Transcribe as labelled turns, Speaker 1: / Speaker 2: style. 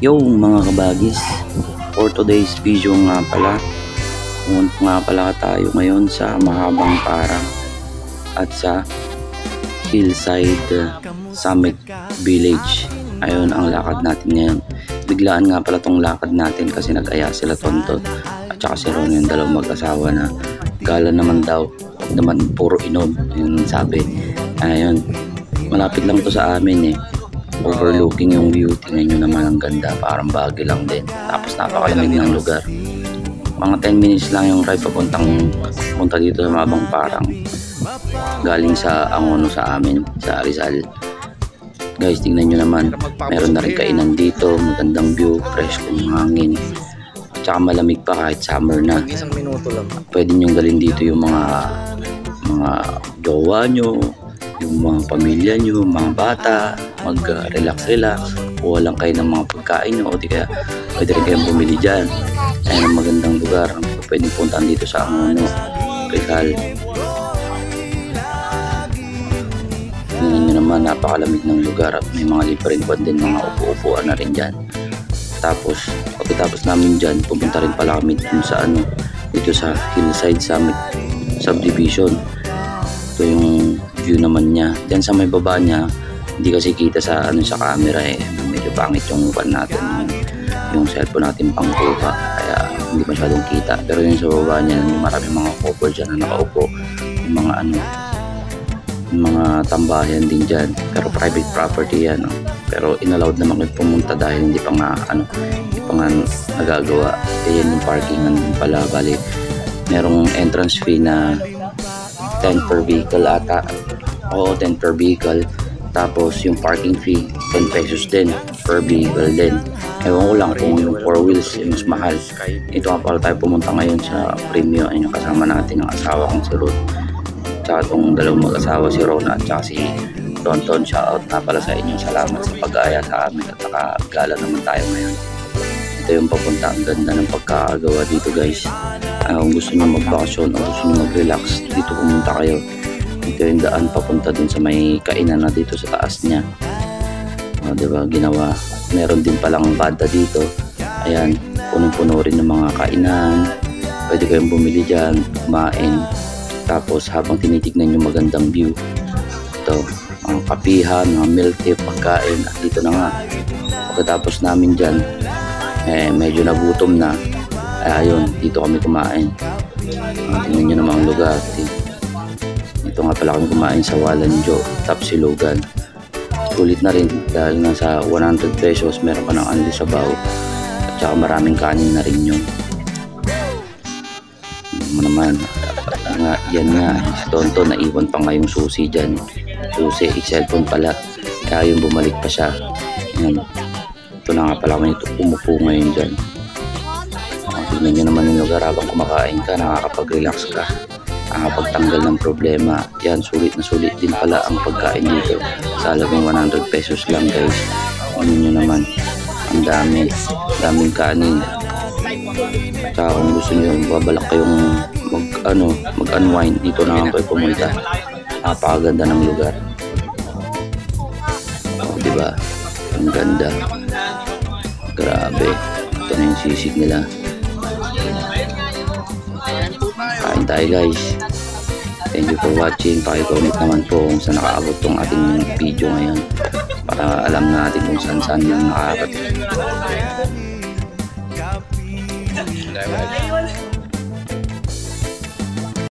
Speaker 1: Yo mga kabagis, for today's video nga pala, pumunta nga pala tayo ngayon sa Mahabang Parang at sa Hillside Summit Village. Ayun ang lakad natin ngayon. Biglaan nga pala tong lakad natin kasi nag-aya sila Tonton at saka si Ron, yung dalawang mag-asawa na gala naman daw, naman puro inom, yun sabi. Ayun, malapit lang to sa amin overlooking yung view. Tingnan nyo naman, ang ganda, parang Baguio lang din, tapos napakalamig ng lugar. Mga 10 minutes lang yung ride punta dito sa Mahabang Parang, galing sa Angono sa amin sa Rizal. Guys, tingnan nyo naman, meron na rin kainan dito, magandang view, fresh kung hangin, tsaka malamig pa kahit summer na.
Speaker 2: Isang minuto lang.
Speaker 1: Pwede nyo dalhin dito yung mga jowa nyo, yung mga pamilya nyo, mga bata, mag-relax, kuha lang kayo ng mga pagkain nyo, o di kaya pwede rin kayong bumili dyan. Ayun ang magandang lugar, pwede puntaan dito sa Angono, Rizal. Tingnan nyo naman, napakalamig ng lugar at may mga libreng kwan din, mga upo-upuan na rin dyan. Tapos pagkatapos namin dyan, pupunta rin pala kami dito sa Hillside Summit Subdivision. Ito yung view naman niya. Diyan sa may baba niya, hindi kasi kita sa camera medyo pangit yung pan natin, yung cellphone natin pang kuha, kaya hindi masyadong kita. Pero yung sa baba niya, yung maraming mga couple dyan na nakaupo, yung mga tambayan din dyan, pero private property yan, pero inallowed naman kayo pumunta dahil hindi pa nga nagagawa. Yan yung parkingan pala, bali merong entrance fee na 10 per vehicle ata, o 10 per vehicle, tapos yung parking fee 10 pesos din per vehicle din. Ewan ko lang kung yung 4 wheels yung mas mahal. Ito nga pala tayo pumunta ngayon sa Premio. Ayun yung kasama natin, ang asawa kong si Ruth, tsaka itong dalawang mag-asawa, si Rona at saka si Tonton. Shoutout na pala sa inyo, salamat sa pag-aaya sa amin at nakagala naman tayo ngayon. Ito yung papunta, ang ganda ng pagkakagawa dito guys. Kung gusto nyo magbakasyon o gusto nyo mag-relax, dito pumunta kayo. Ito yung daan papunta dun sa may kainan na dito sa taas niya. Diba, ginawa. Meron din palang banda dito. Ayan, punong-puno rin ng mga kainan. Pwede kayong bumili dyan, kumain. Tapos habang tinitignan yung magandang view, ito, mga kapihan, mga milk tea, pagkain. At dito na nga, pagkatapos namin dyan, medyo nagutom na. Ayun, dito kami kumain. Tingnan nyo naman ang lugar. Ito nga pala kami kumain sa Walanjo, Tapsilogan. Kulit na rin dahil nasa 100 pesos meron ka ng anli sabaw at saka maraming kanin na rin yun. Naman, yan nga, si Tonton naiwan pa nga yung susi dyan. Susi, cellphone pala, kaya yung bumalik pa siya. Yan. Ito na nga pala kami umupo ngayon dyan. Tignan nyo naman yung lugar, habang kumakain ka, nakakapag-relax ka, nakakapagtanggal ng problema. Yan, sulit na sulit din pala ang pagkain dito sa halagang 100 pesos lang guys. Ano nyo naman, ang daming kanin. Tsaka kung gusto nyo babalak kayong mag-unwind, dito na lang kayo pumunta. Napakaganda ng lugar, diba? Ang ganda, grabe. Ito na yung sisig nila. Kain tayo guys. Thank you for watching. Paki-comment naman po kung saan nakaabot tong ating video ngayon, para alam natin kung saan yung nakakarating.